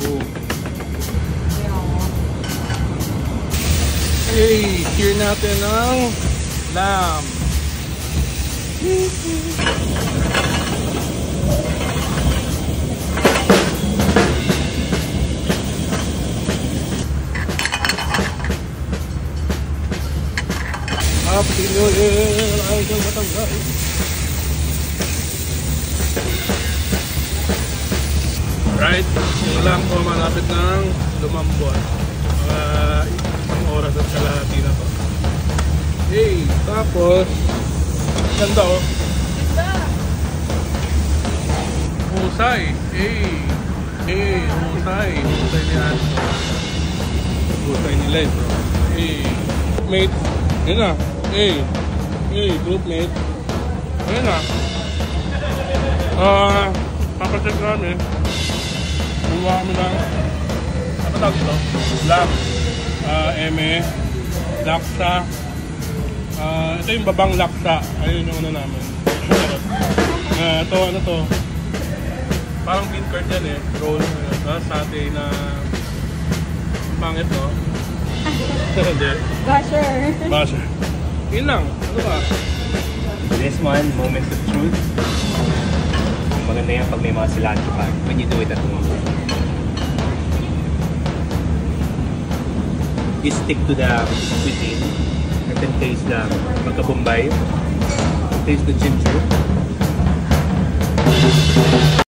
Boom. Okay, sear natin ang lamb. Happy New Year, Idol Batangas. Right, yung lamb ko malapit ng lumambot. Isang oras at kalahati na to. Hey, tapos ganda oh. Ganda. Husay. Hey, husay. Husay ni Anto. Husay ni Len, bro. Hey, mate. Yun na. Hey, groupmate. Ayun na. Papacheck namin. Buwa kami ng ano tawag ito? Lamb. Eme. Laksa. Ito yung babang laksa. Ayun yung ano namin. Ito, ano to? Parang bean curd yan eh. Roll. Satay na pangit no? Hindi. Basher. Yun lang. Ano ba? This one, moment of truth. Maganda yan pag may mga cilantro pa. When you do it at home. You stick to the cuisine. You can taste the magkabumbay. Taste the ginger.